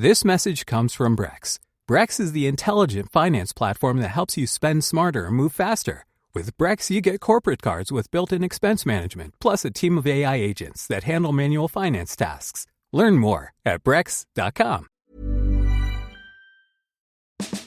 This message comes from Brex. Brex is the intelligent finance platform that helps you spend smarter and move faster. With Brex, you get corporate cards with built-in expense management, plus a team of AI agents that handle manual finance tasks. Learn more at Brex.com.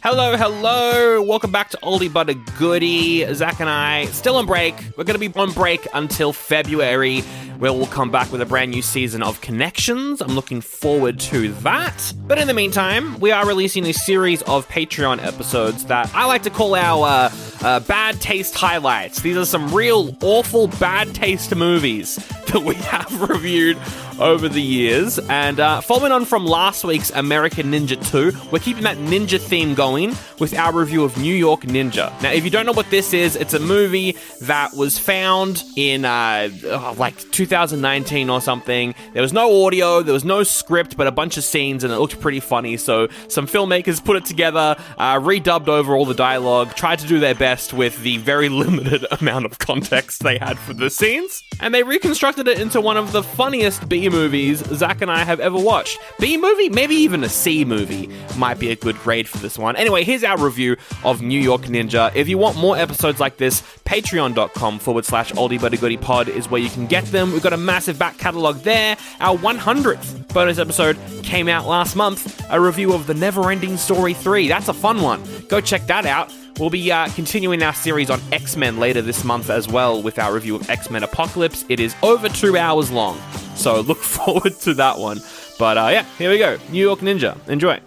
Hello. Welcome back to Oldie but a Goodie. Zach and I still on break. We're going to be on break until February, where we'll come back with a brand new season of Connections. I'm looking forward to that. But in the meantime, we are releasing a series of Patreon episodes that I like to call our bad taste highlights. These are some real awful bad taste movies that we have reviewed over the years. And following on from last week's American Ninja 2, we're keeping that ninja theme going with our review of New York Ninja. Now, if you don't know what this is, it's a movie that was found in like 2019 or something. There was no audio, there was no script, but a bunch of scenes, and it looked pretty funny. So some filmmakers put it together, redubbed over all the dialogue, tried to do their best with the very limited amount of context they had for the scenes, and they reconstructed it into one of the funniest B-movies Zach and I have ever watched. B-movie? Maybe even a C-movie might be a good grade for this one. Anyway, here's our review of New York Ninja. If you want more episodes like this, patreon.com/Oldie but a Goodie pod is where you can get them. We've got a massive back catalogue there. Our 100th bonus episode came out last month, a review of The Neverending Story 3. That's a fun one. Go check that out. We'll be continuing our series on X-Men later this month as well with our review of X-Men Apocalypse. It is over 2 hours long, so look forward to that one. But yeah, here we go. New York Ninja. Enjoy.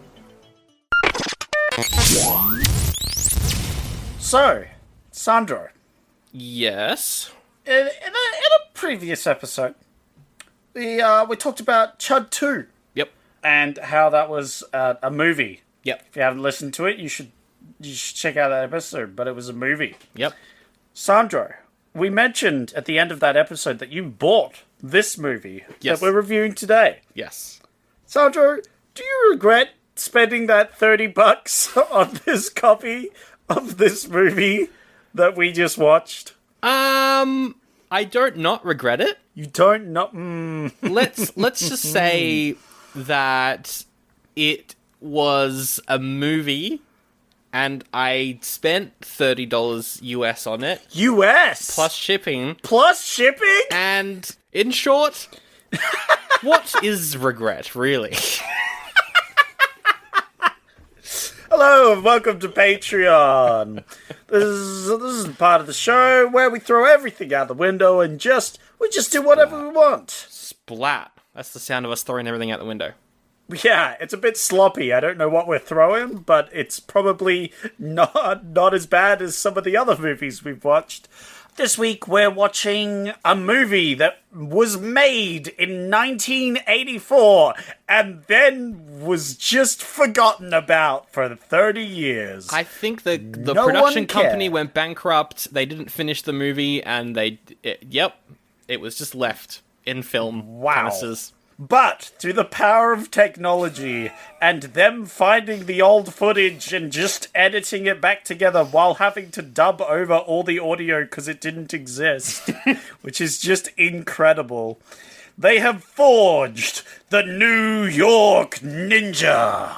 So, Sandro. Yes? In a previous episode, we talked about Chud 2. Yep. And how that was a movie. Yep. If you haven't listened to it, you should check out that episode, but it was a movie. Yep. Sandro, we mentioned at the end of that episode that you bought this movie that we're reviewing today. Yes. Sandro, do you regret spending that $30 on this copy of this movie that we just watched? I don't not regret it. You don't not... Let's just say that it was a movie and I spent $30 US on it. US? Plus shipping. Plus shipping? And in short, what is regret, really? Hello and welcome to Patreon. This is part of the show where we throw everything out the window and we just do whatever we want. Splat. That's the sound of us throwing everything out the window. Yeah, it's a bit sloppy. I don't know what we're throwing, but it's probably not as bad as some of the other movies we've watched. This week we're watching a movie that was made in 1984 and then was just forgotten about for 30 years. I think the production company went bankrupt, they didn't finish the movie, and it was just left in film. Wow. Premises. But through the power of technology and them finding the old footage and just editing it back together while having to dub over all the audio because it didn't exist, which is just incredible, they have forged the New York Ninja.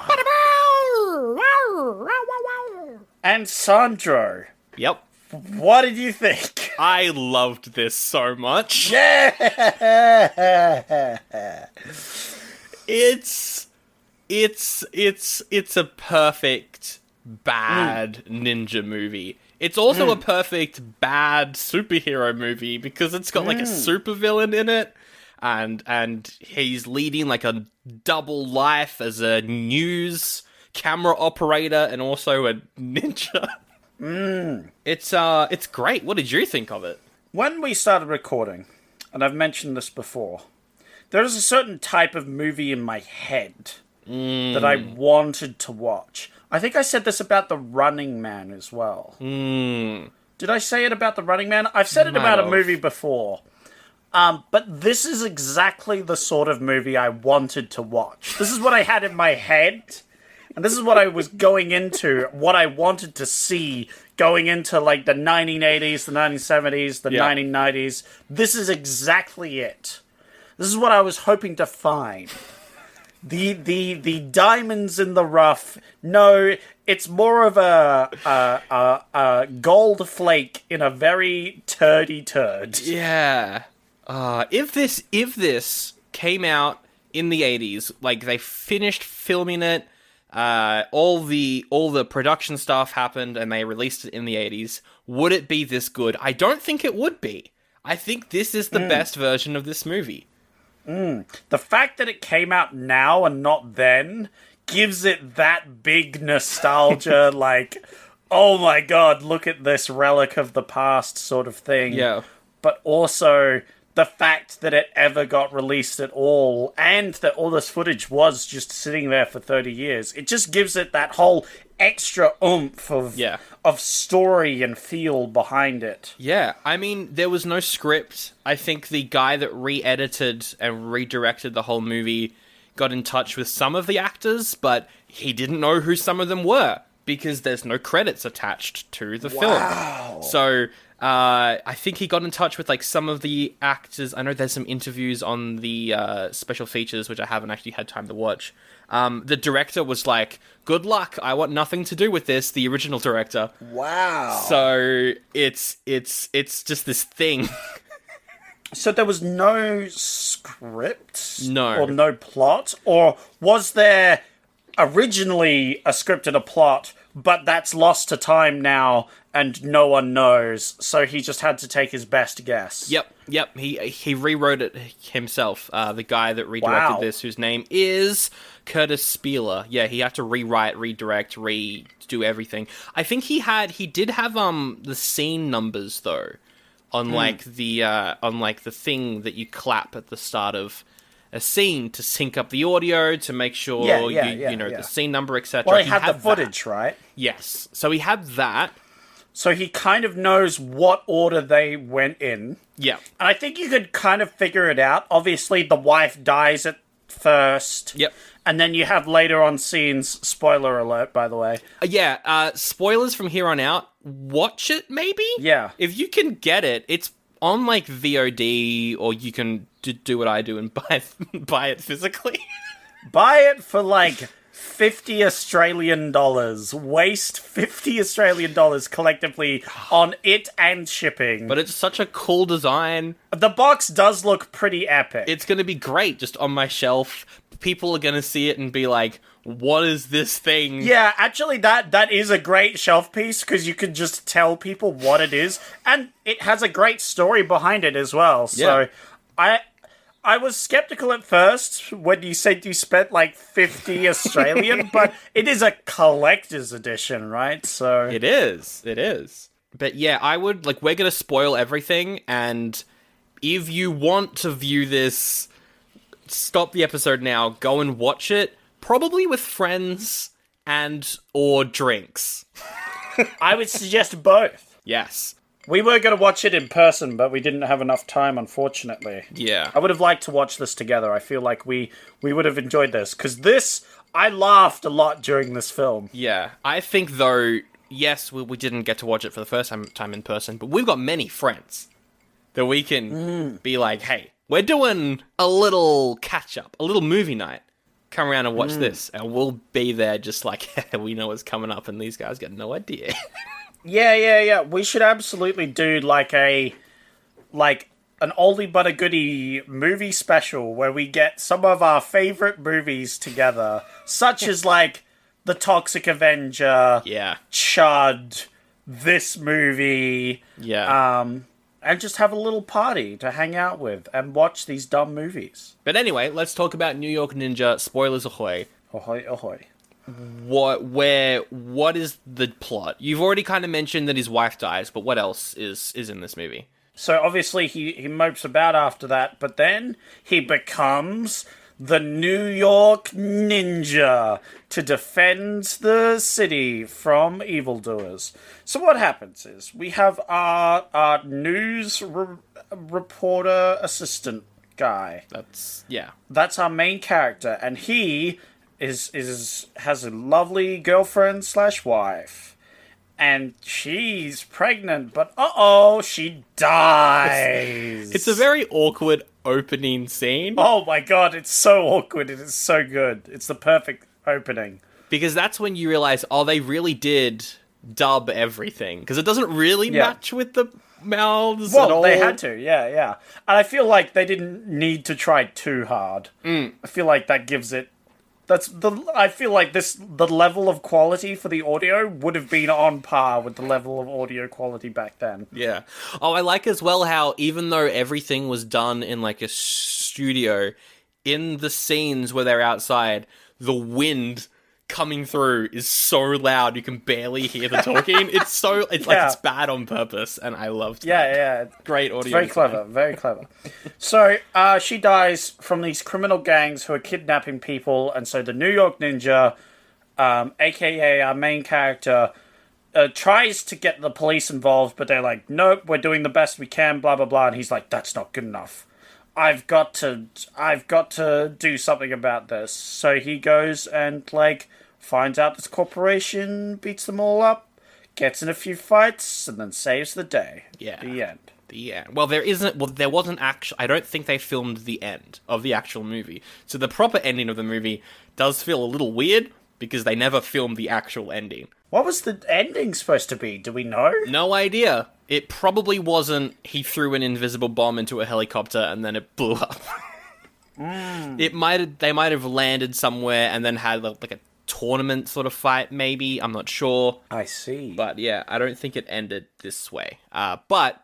And Sandro. Yep. What did you think? I loved this so much. Yeah! It's a perfect bad ninja movie. It's also a perfect bad superhero movie because it's got like a supervillain in it, and he's leading like a double life as a news camera operator and also a ninja. It's great. What did you think of it? When we started recording, and I've mentioned this before, there is a certain type of movie in my head that I wanted to watch. I think I said this about The Running Man as well. Did I say it about The Running Man? I've said it about a movie before. But this is exactly the sort of movie I wanted to watch. This is what I had in my head. And this is what I was going into, what I wanted to see going into like the 1980s, the 1970s, the 1990s. This is exactly it. This is what I was hoping to find. the diamonds in the rough. No, it's more of a gold flake in a very turdy turd. Yeah. If this came out in the 80s, like they finished filming it, all the production stuff happened and they released it in the 80s, would it be this good? I don't think it would be. I think this is the best version of this movie. The fact that it came out now and not then gives it that big nostalgia, like, oh my god, look at this relic of the past sort of thing. Yeah. But also the fact that it ever got released at all, and that all this footage was just sitting there for 30 years, it just gives it that whole extra oomph of story and feel behind it. Yeah, I mean, there was no script. I think the guy that re-edited and redirected the whole movie got in touch with some of the actors, but he didn't know who some of them were, because there's no credits attached to the film. So, I think he got in touch with, like, some of the actors. I know there's some interviews on the special features, which I haven't actually had time to watch. The director was like, good luck, I want nothing to do with this, the original director. Wow. So, it's just this thing. So there was no script? No. Or no plot? Or was there originally a script and a plot, but that's lost to time now and no one knows, so he just had to take his best guess? Yep. He rewrote it himself. The guy that redirected this, whose name is Curtis Spieler. Yeah, he had to rewrite, redirect, redo everything. I think he did have the scene numbers though, on like the thing that you clap at the start of a scene to sync up the audio to make sure the scene number, etc. Well, he had the footage, right? Yes. So he had that. So he kind of knows what order they went in. Yeah. And I think you could kind of figure it out. Obviously, the wife dies at first. Yep. And then you have later on scenes, spoiler alert, by the way. Spoilers from here on out. Watch it, maybe? Yeah. If you can get it, it's on, like, VOD, or you can do what I do and buy it physically. Buy it for, like, 50 Australian dollars. Waste 50 Australian dollars collectively on it and shipping. But it's such a cool design. The box does look pretty epic. It's going to be great just on my shelf. People are going to see it and be like, what is this thing? Yeah, actually, that is a great shelf piece, because you can just tell people what it is. And it has a great story behind it as well. So, I was skeptical at first when you said you spent like 50 Australian, but it is a collector's edition, right? So It is. But yeah, I would, like, we're going to spoil everything, and if you want to view this, stop the episode now, go and watch it, probably with friends or drinks. I would suggest both. Yes. We were going to watch it in person, but we didn't have enough time, unfortunately. Yeah. I would have liked to watch this together. I feel like we would have enjoyed this, because I laughed a lot during this film. Yeah. I think, though, yes, we didn't get to watch it for the first time in person, but we've got many friends that we can be like, hey, we're doing a little catch-up, a little movie night. Come around and watch this, and we'll be there just like, we know what's coming up, and these guys got no idea. Yeah. We should absolutely do like an Oldie but a Goodie movie special where we get some of our favorite movies together, such as like The Toxic Avenger, Chud, this movie, and just have a little party to hang out with and watch these dumb movies. But anyway, let's talk about New York Ninja. Spoilers ahoy. Ahoy, ahoy. What is the plot? You've already kind of mentioned that his wife dies, but what else is in this movie? So obviously he mopes about after that, but then he becomes the New York Ninja to defend the city from evildoers. So what happens is we have our news reporter assistant guy. That's our main character, and he has a lovely girlfriend / wife, and she's pregnant, but she dies. It's a very awkward opening scene. Oh my god, it's so awkward. It is so good. It's the perfect opening. Because that's when you realize, oh, they really did dub everything. Because it doesn't really match with the mouths at all. Well, they had to, yeah. And I feel like they didn't need to try too hard. I feel like that gives it... I feel like the level of quality for the audio would have been on par with the level of audio quality back then. Yeah. Oh, I like as well how even though everything was done in like a studio, in the scenes where they're outside, the wind coming through is so loud you can barely hear the talking. It's like it's bad on purpose, and I loved that. Yeah. Great audio. It's very clever, very clever. So she dies from these criminal gangs who are kidnapping people, and so the New York Ninja, aka our main character, tries to get the police involved, but they're like, nope, we're doing the best we can, blah blah blah, and he's like, that's not good enough. I've got to do something about this. So he goes and like finds out this corporation, beats them all up, gets in a few fights, and then saves the day. Yeah. The end. The end. Well, there wasn't actually... I don't think they filmed the end of the actual movie. So the proper ending of the movie does feel a little weird because they never filmed the actual ending. What was the ending supposed to be? Do we know? No idea. It probably wasn't he threw an invisible bomb into a helicopter and then it blew up. They might have landed somewhere and then had like a tournament sort of fight, maybe. I'm not sure. I see. But yeah, I don't think it ended this way. But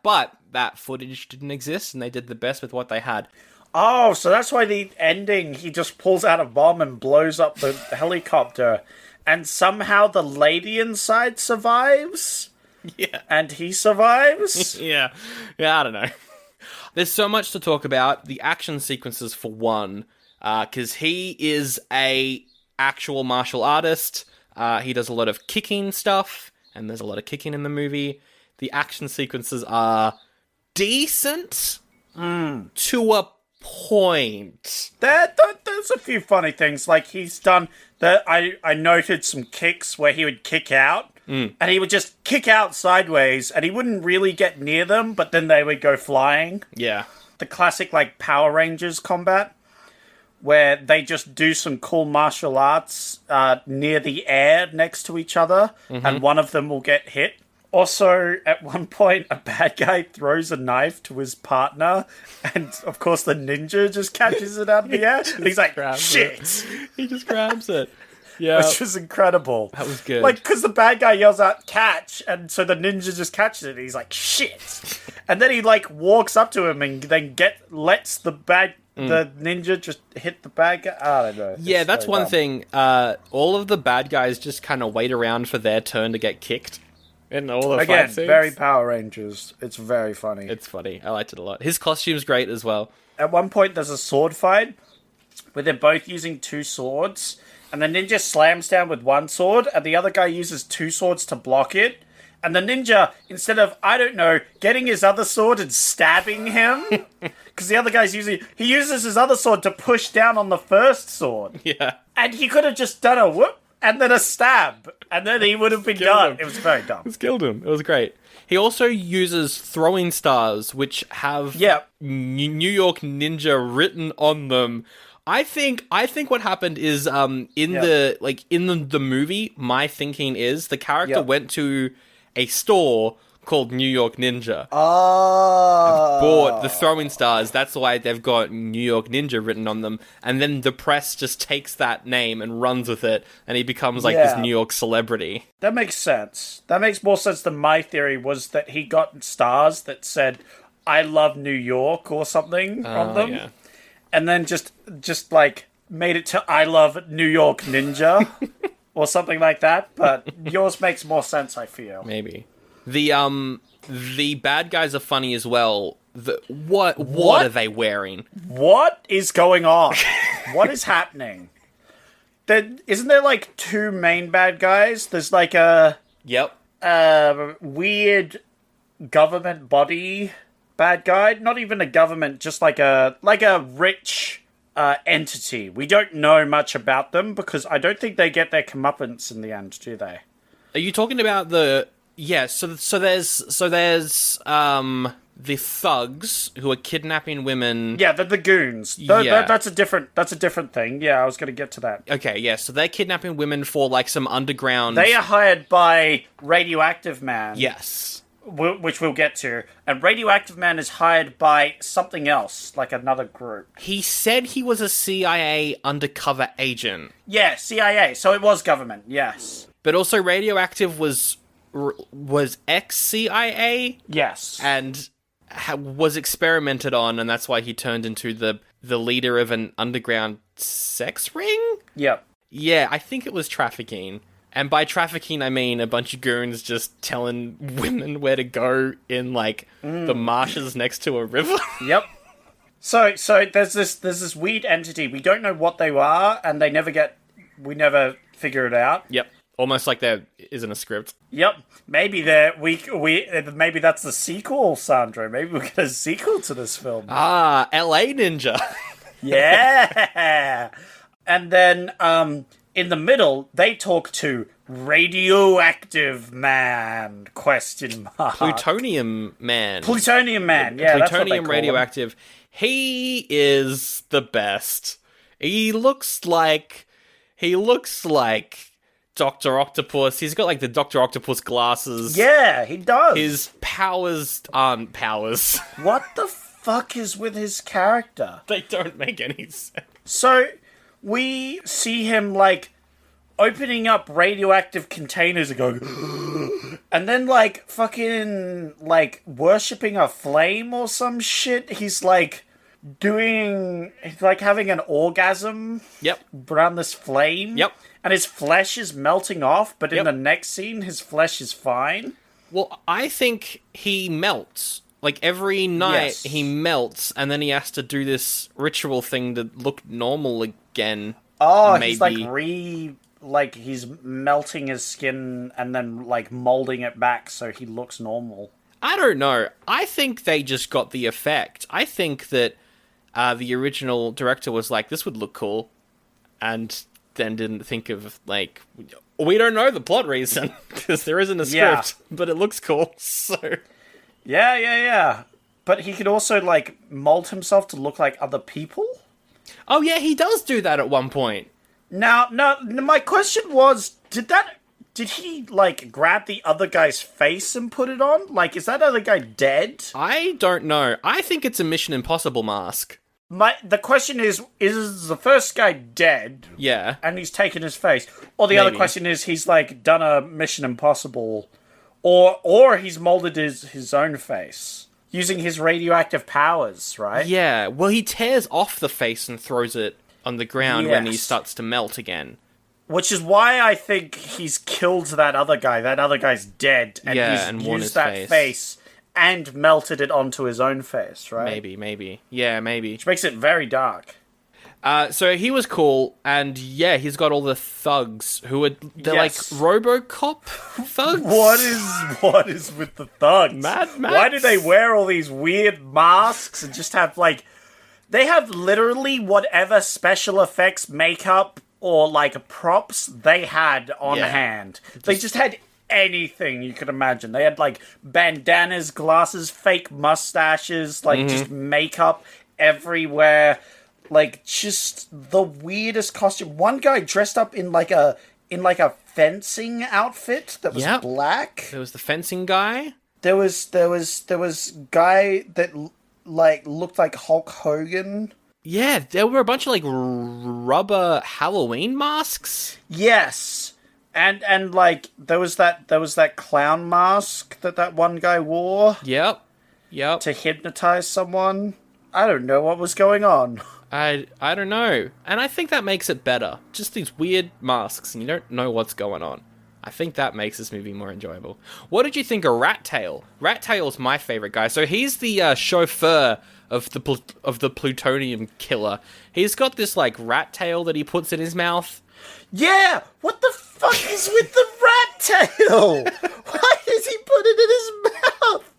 that footage didn't exist and they did the best with what they had. Oh, so that's why the ending, he just pulls out a bomb and blows up the helicopter. And somehow the lady inside survives? Yeah. And he survives? Yeah, I don't know. There's so much to talk about. The action sequences, for one, because he is a actual martial artist. He does a lot of kicking stuff, and there's a lot of kicking in the movie. The action sequences are decent to a point. There's a few funny things. Like, he's done... I noted some kicks where he would kick out, and he would just kick out sideways, and he wouldn't really get near them, but then they would go flying. Yeah. The classic, like, Power Rangers combat, where they just do some cool martial arts near the air next to each other, and one of them will get hit. Also, at one point, a bad guy throws a knife to his partner, and of course the ninja just catches it out of the air. And he's like, shit! He just grabs it. Yeah. Which was incredible. That was good. Like, because the bad guy yells out, catch, and so the ninja just catches it, and he's like, shit! And then he, like, walks up to him and then lets the ninja just hit the bad guy. I don't know. Yeah, that's one thing. All of the bad guys just kind of wait around for their turn to get kicked. In all the Again, fight scenes. very Power Rangers. It's very funny. It's funny. I liked it a lot. His costume's great as well. At one point, there's a sword fight where they're both using two swords, and the ninja slams down with one sword, and the other guy uses two swords to block it. And the ninja, instead of, I don't know, getting his other sword and stabbing him, because the other guy's he uses his other sword to push down on the first sword. Yeah. And he could have just done a whoop and then a stab, and then he would have been done. It was very dumb. It's killed him. It was great. He also uses throwing stars, which have New York Ninja written on them. I think what happened is in the movie, my thinking is the character went to a store called New York Ninja. Oh. Bought the throwing stars. That's why they've got New York Ninja written on them. And then the press just takes that name and runs with it, and he becomes like this New York celebrity. That makes sense. That makes more sense than my theory was that he got stars that said, I love New York or something on them. Yeah. And then just like made it to I love New York Ninja or something like that. But yours makes more sense, I feel. Maybe. The bad guys are funny as well. What are they wearing? What is going on? What is happening? Isn't there like two main bad guys? There's like a weird government body bad guy. Not even a government, just like a rich entity. We don't know much about them because I don't think they get their comeuppance in the end, do they? Are you talking about the? Yeah, so there's the thugs who are kidnapping women. Yeah, the goons. That's a different thing. Yeah, I was going to get to that. Okay, yeah, so they're kidnapping women for, like, some underground... They are hired by Radioactive Man. Yes. Which we'll get to. And Radioactive Man is hired by something else, like another group. He said he was a CIA undercover agent. Yeah, CIA. So it was government, yes. But also Radioactive was ex-CIA? Yes. And was experimented on, and that's why he turned into the leader of an underground sex ring? Yep. Yeah, I think it was trafficking. And by trafficking, I mean a bunch of goons just telling women where to go in, like, the marshes next to a river. Yep. So there's this weird entity. We don't know what they are, and we never figure it out. Yep. Almost like there isn't a script. Yep. Maybe maybe that's the sequel, Sandro. Maybe we'll get a sequel to this film. Ah, LA Ninja. Yeah. And then, in the middle, they talk to Radioactive Man, ? Plutonium Man. Plutonium Man, yeah, that's what they Plutonium call Radioactive. him. He is the best. He looks like Dr. Octopus. He's got, like, the Dr. Octopus glasses. Yeah, he does. His powers aren't powers. What the fuck is with his character? They don't make any sense. So, we see him, like, opening up radioactive containers and going, and then, like, fucking, like, worshipping a flame or some shit. He's like having an orgasm. Yep. Around this flame. Yep. And his flesh is melting off, but in the next scene, his flesh is fine. Well, I think he melts. Like, every night he melts, and then he has to do this ritual thing to look normal again. Oh, maybe. he's he's melting his skin and then, like, molding it back so he looks normal. I don't know. I think they just got the effect. I think that the original director was like, this would look cool, and then didn't think of, like, we don't know the plot reason, because there isn't a script, but it looks cool, so... Yeah. But he could also, like, mold himself to look like other people? Oh, yeah, he does do that at one point. Now, my question was, did he, like, grab the other guy's face and put it on? Like, is that other guy dead? I don't know. I think it's a Mission Impossible mask. The question is the first guy dead? Yeah. And he's taken his face? Or the other question is, he's, like, done a Mission Impossible... Or he's molded his own face. Using his radioactive powers, right? Yeah, well, he tears off the face and throws it on the ground when he starts to melt again. Which is why I think he's killed that other guy. That other guy's dead. And he's used that face and melted it onto his own face, right? Maybe. Yeah, maybe. Which makes it very dark. So he was cool, and yeah, he's got all the thugs who are like RoboCop thugs. What is with the thugs? Mad Max? Why do they wear all these weird masks and just have, like, they have literally whatever special effects, makeup, or, like, props they had on hand. They just had anything you could imagine. They had, like, bandanas, glasses, fake mustaches, like, just makeup everywhere. Like, just the weirdest costume. One guy dressed up in like a fencing outfit that was black. There was the fencing guy. There was guy that like looked like Hulk Hogan. Yeah, there were a bunch of like rubber Halloween masks. Yes. And like there was that clown mask that one guy wore. Yep. To hypnotize someone. I don't know what was going on. I don't know. And I think that makes it better. Just these weird masks and you don't know what's going on. I think that makes this movie more enjoyable. What did you think of Rat Tail? Rat Tail's my favorite guy. So he's the chauffeur of the plutonium killer. He's got this like rat tail that he puts in his mouth. Yeah! What the fuck is with the rat tail? Why does he put it in his mouth?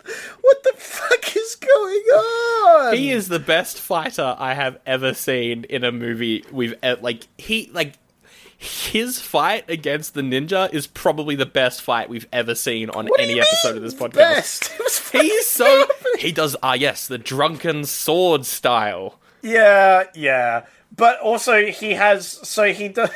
What the fuck is going on? He is the best fighter I have ever seen in a movie. His fight against the ninja is probably the best fight we've ever seen on any episode of this podcast. Best? It was He does, yes, the drunken sword style. Yeah. But also he does...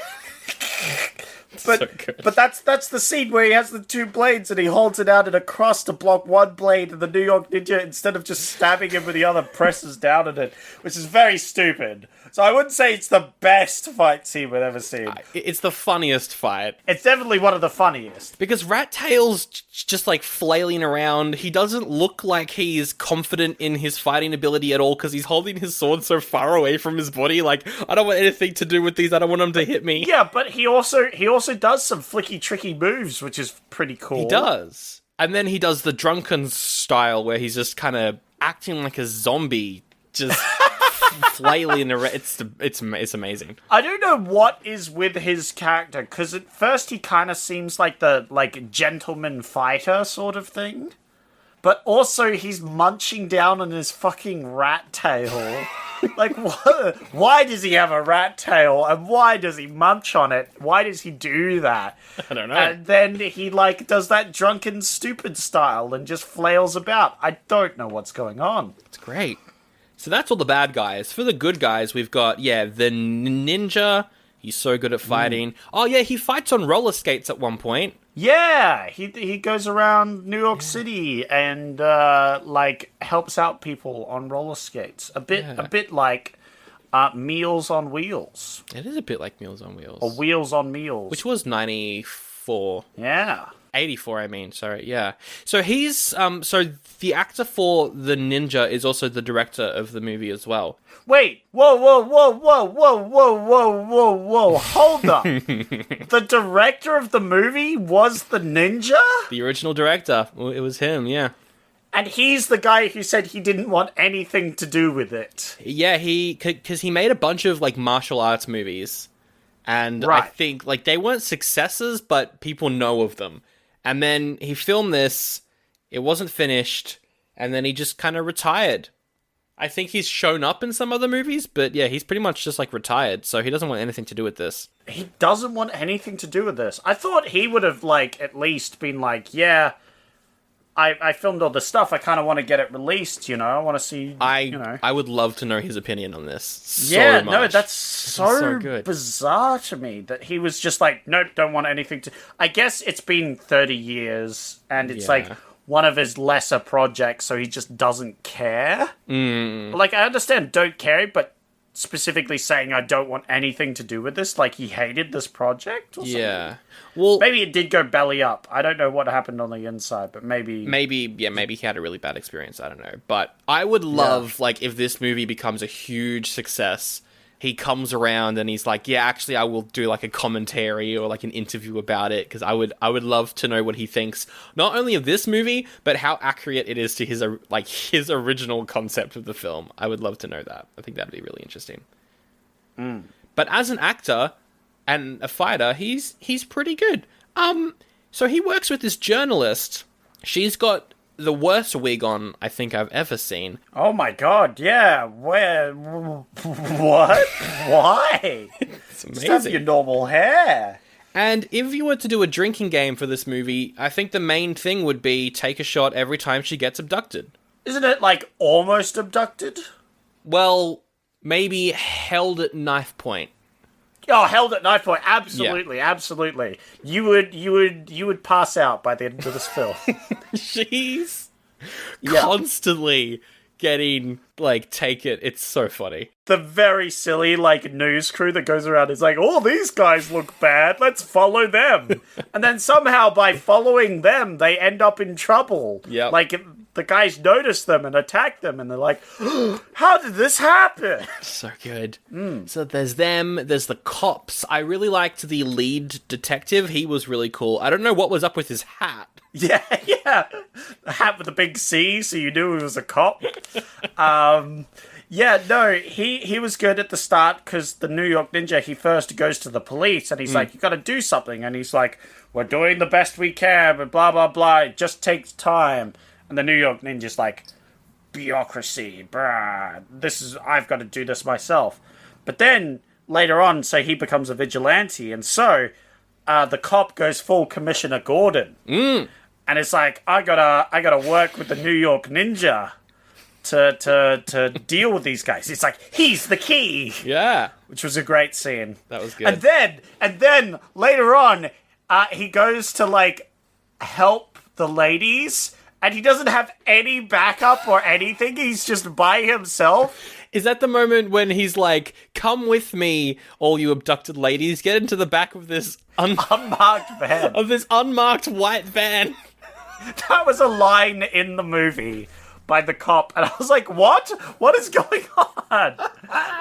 But that's the scene where he has the two blades and he holds it out in a cross to block one blade, and the New York Ninja, instead of just stabbing him with the other, presses down on it, which is very stupid. So I wouldn't say it's the best fight scene we've ever seen. It's the funniest fight. It's definitely one of the funniest. Because Rat Tail's just like flailing around. He doesn't look like he's confident in his fighting ability at all because he's holding his sword so far away from his body. Like, I don't want anything to do with these. I don't want him to hit me. Yeah, but he also does some flicky, tricky moves, which is pretty cool. He does. And then he does the drunken style where he's just kind of acting like a zombie, just flailing around. It's amazing. I don't know what is with his character, because at first he kind of seems like the gentleman fighter sort of thing, but also he's munching down on his fucking rat tail. Like, what? Why does he have a rat tail, and why does he munch on it? Why does he do that? I don't know. And then he does that drunken stupid style and just flails about. I don't know what's going on. It's great. So that's all the bad guys. For the good guys, we've got, the ninja. He's so good at fighting. Oh, yeah, he fights on roller skates at one point. Yeah, he goes around New York City and, helps out people on roller skates. A bit like Meals on Wheels. It is a bit like Meals on Wheels. Or Wheels on Meals. Which was 94. Yeah. 84, I mean, sorry, yeah. So he's, so the actor for the ninja is also the director of the movie as well. Wait, whoa, hold up. The director of the movie was the ninja? The original director, it was him, yeah. And he's the guy who said he didn't want anything to do with it. Yeah, because he made a bunch of, martial arts movies. And right. I think, they weren't successes, but people know of them. And then he filmed this, it wasn't finished, and then he just kind of retired. I think he's shown up in some other movies, but yeah, he's pretty much just retired, so he doesn't want anything to do with this. He doesn't want anything to do with this. I thought he would have, at least been yeah, I filmed all this stuff, I kind of want to get it released, I want to see, I would love to know his opinion on this so yeah, much. no, that's so good. Bizarre to me that he was just nope, don't want anything to... I guess it's been 30 years, and it's one of his lesser projects, so he just doesn't care. I understand don't care, but specifically saying I don't want anything to do with this, he hated this project or something. Yeah. Well, maybe it did go belly up. I don't know what happened on the inside, but maybe he had a really bad experience. I don't know. But I would love, if this movie becomes a huge success, he comes around and he's actually I will do a commentary or an interview about it, because I would love to know what he thinks, not only of this movie, but how accurate it is to his his original concept of the film. I would love to know that. I think that'd be really interesting. But as an actor and a fighter, he's pretty good. So he works with this journalist. She's got the worst wig on I think I've ever seen. Oh my god, yeah. Where? What? Why? It's amazing. Just have your normal hair. And if you were to do a drinking game for this movie, I think the main thing would be take a shot every time she gets abducted. Isn't it almost abducted? Well, maybe held at knife point. Oh, held at knife point. Absolutely, absolutely. You would pass out by the end of this film. She's constantly getting taken. It's so funny. The very silly news crew that goes around is oh, these guys look bad, let's follow them. And then somehow by following them they end up in trouble. Yeah. The guys notice them and attack them, and they're like, oh, how did this happen? So good. So there's them, there's the cops. I really liked the lead detective. He was really cool. I don't know what was up with his hat. Yeah. A hat with a big C, so you knew he was a cop. Yeah, no, he was good at the start, because the New York Ninja, he first goes to the police, and he's you gotta do something, and he's we're doing the best we can, but blah, blah, blah, it just takes time. And the New York Ninja's bureaucracy, brah, I've got to do this myself. But then, later on, so he becomes a vigilante, and so the cop goes full Commissioner Gordon. and it's like, I gotta work with the New York Ninja to deal with these guys. It's like, he's the key. Yeah. Which was a great scene. That was good. And then later on, he goes to like help the ladies, and he doesn't have any backup or anything. He's just by himself. Is that the moment when he's like, come with me, all you abducted ladies, get into the back of this Unmarked van. of this unmarked white van? That was a line in the movie by the cop, and I was like, what? What is going on?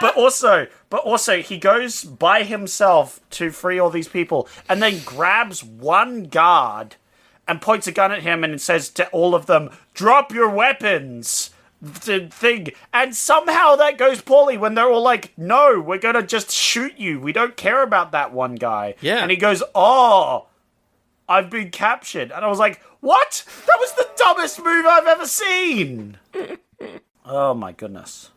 But also, he goes by himself to free all these people, and then grabs one guard and points a gun at him and says to all of them, drop your weapons. Thing. And somehow that goes poorly when they're all like, no, we're gonna just shoot you. We don't care about that one guy. Yeah. And he goes, oh, I've been captured. And I was like, what? That was the dumbest move I've ever seen. Oh my goodness.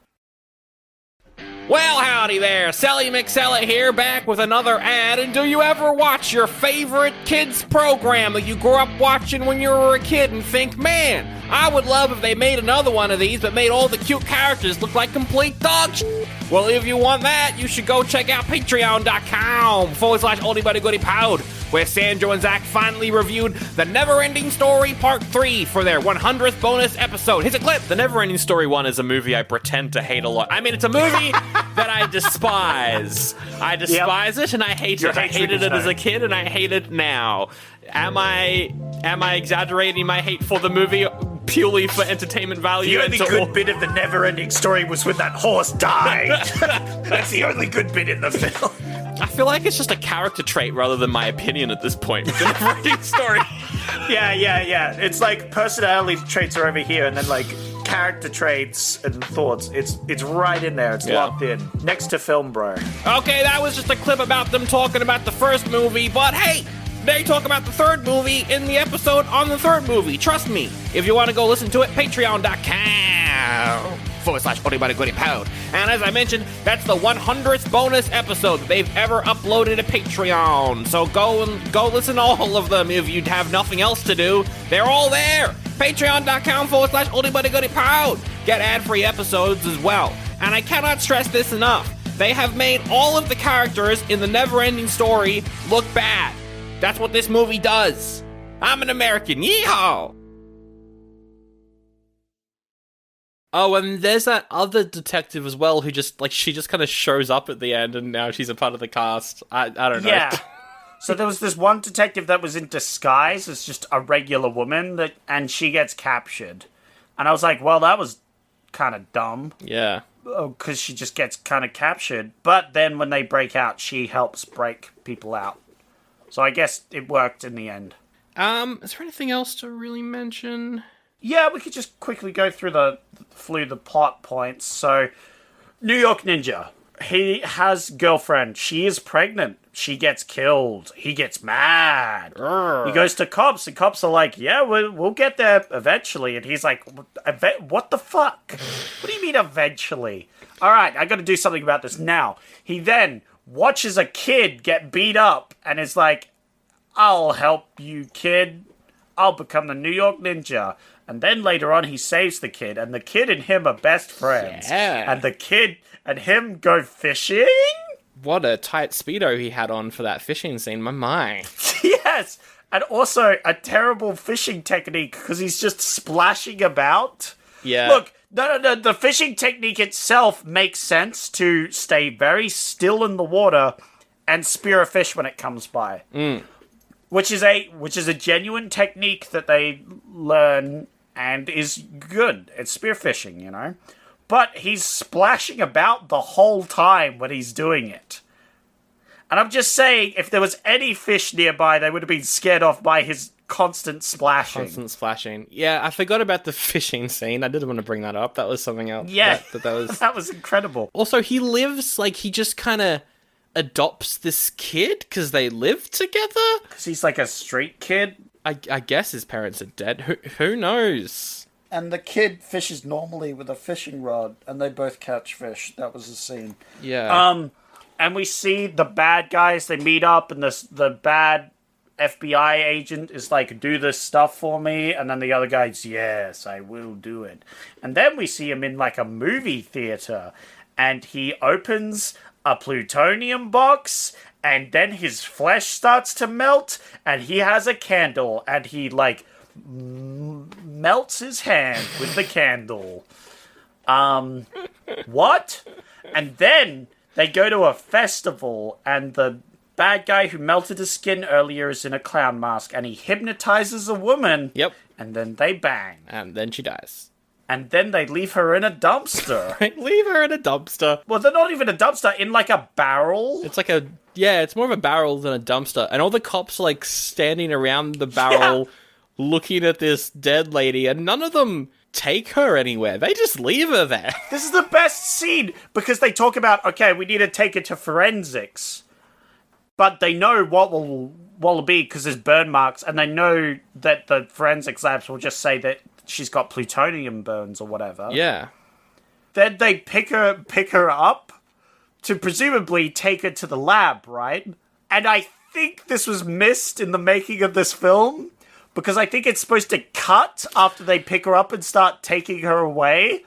Well, howdy there, Sally McSella here, back with another ad. And do you ever watch your favorite kids program that you grew up watching when you were a kid and think, man, I would love if they made another one of these but made all the cute characters look like complete dog shit? Well, if you want that, you should go check out patreon.com/Oldie Buddy Goodie Poud, where Sandro and Zach finally reviewed The Neverending Story Part 3 for their 100th bonus episode. Here's a clip. The Neverending Story 1 is a movie I pretend to hate a lot. I mean, it's a movie that I despise. I despise it and I hate it. I hated it as a kid and I hate it now. Am I exaggerating my hate for the movie purely for entertainment value? The only good bit of The Neverending Story was when that horse died. That's the only good bit in the film. I feel like it's just a character trait rather than my opinion at this point with The Neverending Story. Yeah. It's like personality traits are over here, and then like character traits and thoughts. It's right in there. It's locked in. Next to film, bro. Okay, that was just a clip about them talking about the first movie, but hey, they talk about the third movie in the episode on the third movie. Trust me. If you want to go listen to it, patreon.com/Oldie Buddy Goodie Poud. And as I mentioned, that's the 100th bonus episode that they've ever uploaded to Patreon. So go listen to all of them if you'd have nothing else to do. They're all there. Patreon.com/Oldie Buddy Goodie Poud. Get ad-free episodes as well. And I cannot stress this enough. They have made all of the characters in the Neverending Story look bad. That's what this movie does. I'm an American. Yeehaw! Oh, and there's that other detective as well who she just kind of shows up at the end and now she's a part of the cast. I don't know. Yeah. So there was this one detective that was in disguise as just a regular woman, and she gets captured. And I was like, well, that was kind of dumb. Yeah. Because she just gets kind of captured. But then when they break out, she helps break people out. So I guess it worked in the end. Is there anything else to really mention? Yeah, we could just quickly go through the plot points. So, New York Ninja. He has girlfriend. She is pregnant. She gets killed. He gets mad. He goes to cops, and cops are like, yeah, we'll get there eventually. And he's like, what the fuck? What do you mean eventually? All right, I got to do something about this now. He then watches a kid get beat up and is like, I'll help you, kid. I'll become the New York Ninja. And then later on, he saves the kid, and the kid and him are best friends. Yeah. And the kid and him go fishing? What a tight Speedo he had on for that fishing scene, my. Yes! And also a terrible fishing technique, because he's just splashing about. Yeah. Look, no, the fishing technique itself makes sense to stay very still in the water and spear a fish when it comes by. Which is a genuine technique that they learn and is good. It's spearfishing, you know? But he's splashing about the whole time when he's doing it. And I'm just saying, if there was any fish nearby, they would have been scared off by his constant splashing. Yeah, I forgot about the fishing scene. I didn't want to bring that up. That was something else. Yeah, that was... that was incredible. Also, he lives, he just kind of adopts this kid because they live together? Because he's like a street kid? I guess his parents are dead. Who knows? And the kid fishes normally with a fishing rod, and they both catch fish. That was the scene. Yeah. And we see the bad guys, they meet up, and the bad FBI agent is like, do this stuff for me. And then the other guy's, yes, I will do it. And then we see him in like a movie theater. And he opens a plutonium box. And then his flesh starts to melt. And he has a candle. And he like melts his hand with the candle. What? And then they go to a festival, and the bad guy who melted his skin earlier is in a clown mask, and he hypnotizes a woman. Yep. And then they bang. And then she dies. And then they leave her in a dumpster. Leave her in a dumpster. Well, they're not even a dumpster, in like a barrel. It's like it's more of a barrel than a dumpster. And all the cops like standing around the barrel looking at this dead lady, and none of them take her anywhere. They just leave her there. This is the best scene, because they talk about, okay, we need to take her to forensics. But they know what will be, because there's burn marks, and they know that the forensics labs will just say that she's got plutonium burns or whatever. Yeah. Then they pick her up to presumably take her to the lab, right? And I think this was missed in the making of this film, because I think it's supposed to cut after they pick her up and start taking her away,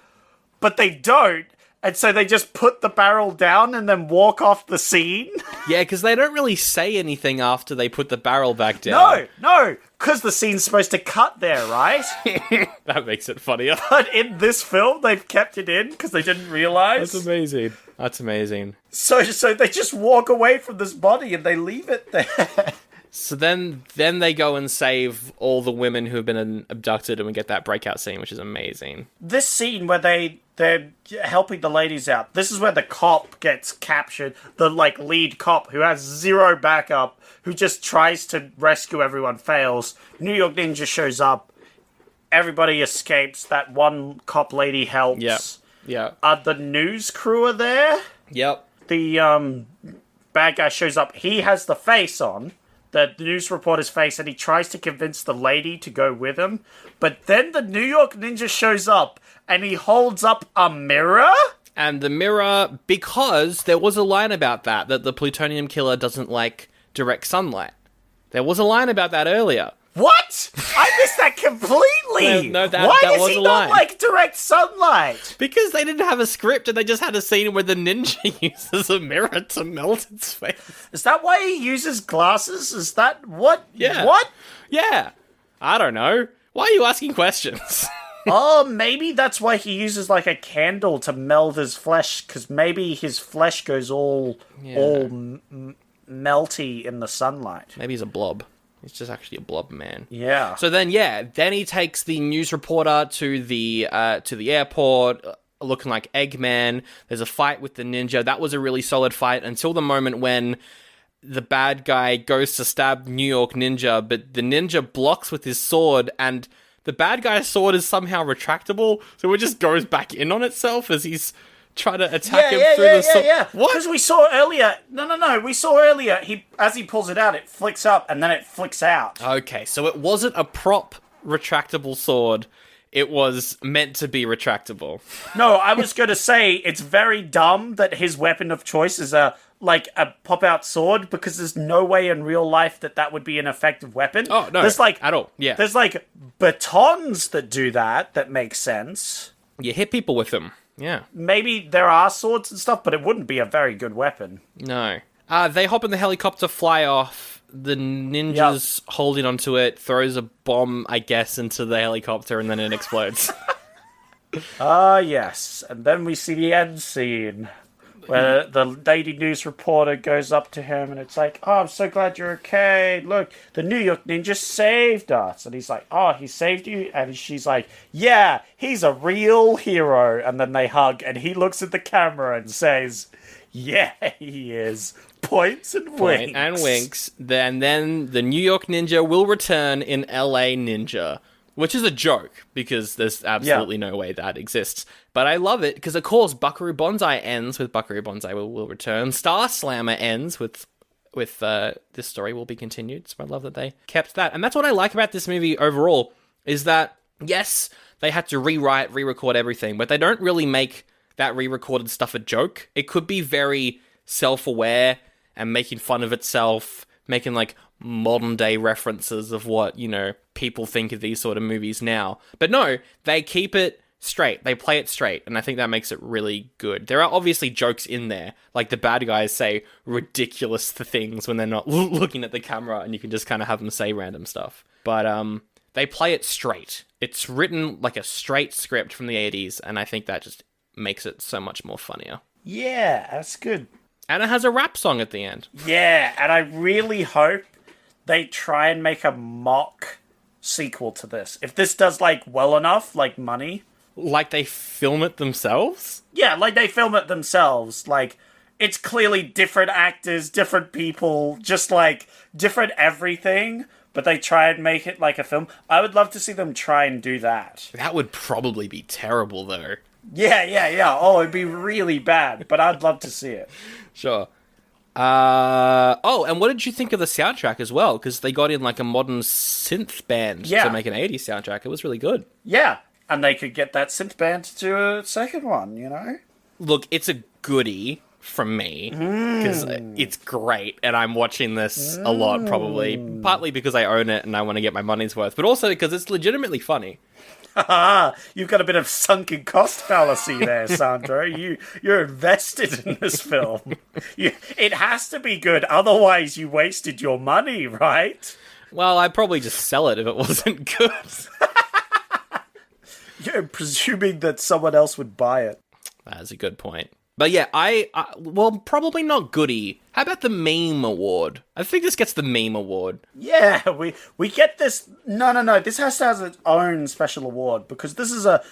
but they don't. And so they just put the barrel down and then walk off the scene. Yeah, because they don't really say anything after they put the barrel back down. No, because the scene's supposed to cut there, right? That makes it funnier. But in this film, they've kept it in because they didn't realize. That's amazing. So they just walk away from this body and they leave it there. So then they go and save all the women who have been abducted, and we get that breakout scene, which is amazing. This scene where they're helping the ladies out, this is where the cop gets captured, the like lead cop who has zero backup, who just tries to rescue everyone, fails. New York Ninja shows up, everybody escapes, that one cop lady helps. Yeah. The news crew are there. Yep. The bad guy shows up, he has the face on, the news reporter's face, and he tries to convince the lady to go with him. But then the New York Ninja shows up, and he holds up a mirror? And the mirror, because there was a line about that the plutonium killer doesn't like direct sunlight. There was a line about that earlier. What? I missed that completely! No, that Why was does he a not line. like direct sunlight? Because they didn't have a script, and they just had a scene where the ninja uses a mirror to melt its face. Is that why he uses glasses? Is that what? Yeah. What? Yeah. I don't know. Why are you asking questions? Oh, maybe that's why he uses like a candle to meld his flesh, because maybe his flesh goes all melty in the sunlight. Maybe he's a blob. He's just actually a blob man. Yeah. So then he takes the news reporter to the airport, looking like Eggman. There's a fight with the ninja. That was a really solid fight until the moment when the bad guy goes to stab New York Ninja, but the ninja blocks with his sword, and the bad guy's sword is somehow retractable, so it just goes back in on itself as he's trying to attack him through the sword. Yeah. What? Because we saw earlier. No. We saw earlier. As he pulls it out, it flicks up and then it flicks out. Okay, so it wasn't a prop retractable sword. It was meant to be retractable. No, I was going to say it's very dumb that his weapon of choice is a pop-out sword, because there's no way in real life that would be an effective weapon. Oh, no, there's at all, yeah. There's batons that do that make sense. You hit people with them, yeah. Maybe there are swords and stuff, but it wouldn't be a very good weapon. No. They hop in the helicopter, fly off. The ninja's holding onto it, throws a bomb, I guess, into the helicopter, and then it explodes. Yes. And then we see the end scene, where the lady news reporter goes up to him, and it's like, oh, I'm so glad you're okay. Look, the New York Ninja saved us. And he's like, oh, he saved you? And she's like, yeah, he's a real hero. And then they hug, and he looks at the camera and says, yeah, he is. Points and winks. Point and winks. Then the New York Ninja will return in LA Ninja. Which is a joke, because there's absolutely no way that exists. But I love it, because of course Buckaroo Banzai ends with Buckaroo Banzai will return. Star Slammer ends with this story will be continued. So I love that they kept that. And that's what I like about this movie overall, is that, yes, they had to re-record everything, but they don't really make that re-recorded stuff a joke. It could be very self-aware and making fun of itself, making like modern day references of what, people think of these sort of movies now. But no, they keep it straight. They play it straight, and I think that makes it really good. There are obviously jokes in there, like the bad guys say ridiculous things when they're not looking at the camera, and you can just kind of have them say random stuff. But they play it straight. It's written like a straight script from the 80s, and I think that just makes it so much more funnier. Yeah, that's good. And it has a rap song at the end. Yeah, and I really hope they try and make a mock sequel to this. If this does, well enough, money. Like they film it themselves? Yeah, they film it themselves. It's clearly different actors, different people, just, different everything, but they try and make it like a film. I would love to see them try and do that. That would probably be terrible, though. Yeah. Oh, it'd be really bad, but I'd love to see it. Sure. And what did you think of the soundtrack as well? Because they got in, a modern synth band to make an 80s soundtrack. It was really good. Yeah. And they could get that synth band to do a second one, Look, it's a goodie from me, because it's great, and I'm watching this a lot, probably. Partly because I own it and I want to get my money's worth, but also because it's legitimately funny. You've got a bit of sunken cost fallacy there, Sandro. You're invested in this film. It has to be good, otherwise you wasted your money, right? Well, I'd probably just sell it if it wasn't good. You're presuming that someone else would buy it. That's a good point. But yeah, well, probably not Goodie. How about the meme award? I think this gets the meme award. Yeah, we get this. No. This has to have its own special award, because this is a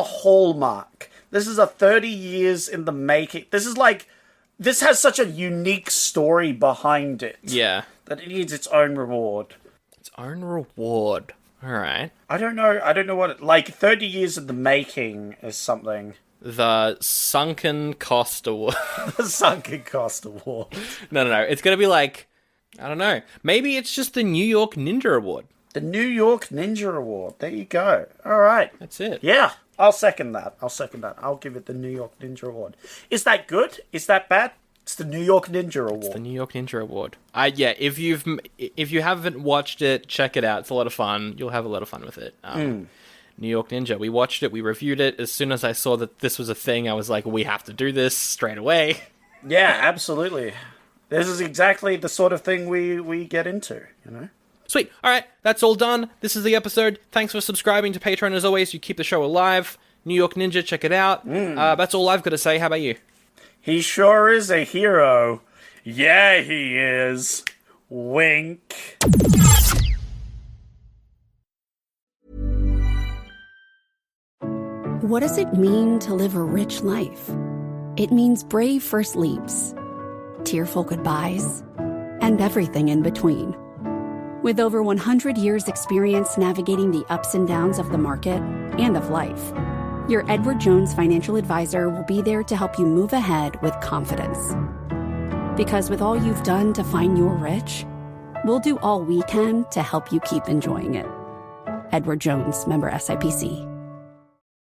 hallmark. This is a 30 years in the making. This has such a unique story behind it. Yeah. That it needs its own reward. Its own reward. All right. I don't know what it, 30 years in the making is something. The Sunken Cost Award. The Sunken Cost Award. No. It's going to be I don't know. Maybe it's just the New York Ninja Award. The New York Ninja Award. There you go. All right. That's it. Yeah. I'll second that. I'll give it the New York Ninja Award. Is that good? Is that bad? It's the New York Ninja Award. It's the New York Ninja Award. Yeah, if you haven't watched it, check it out. It's a lot of fun. You'll have a lot of fun with it. New York Ninja. We watched it. We reviewed it. As soon as I saw that this was a thing, I was like, we have to do this straight away. Yeah, absolutely. This is exactly the sort of thing we get into, Sweet. All right, that's all done. This is the episode. Thanks for subscribing to Patreon. As always, you keep the show alive. New York Ninja, check it out. That's all I've got to say. How about you? He sure is a hero. Yeah, he is. Wink. What does it mean to live a rich life? It means brave first leaps, tearful goodbyes, and everything in between. With over 100 years' experience navigating the ups and downs of the market and of life, your Edward Jones financial advisor will be there to help you move ahead with confidence. Because with all you've done to find your rich, we'll do all we can to help you keep enjoying it. Edward Jones, member SIPC.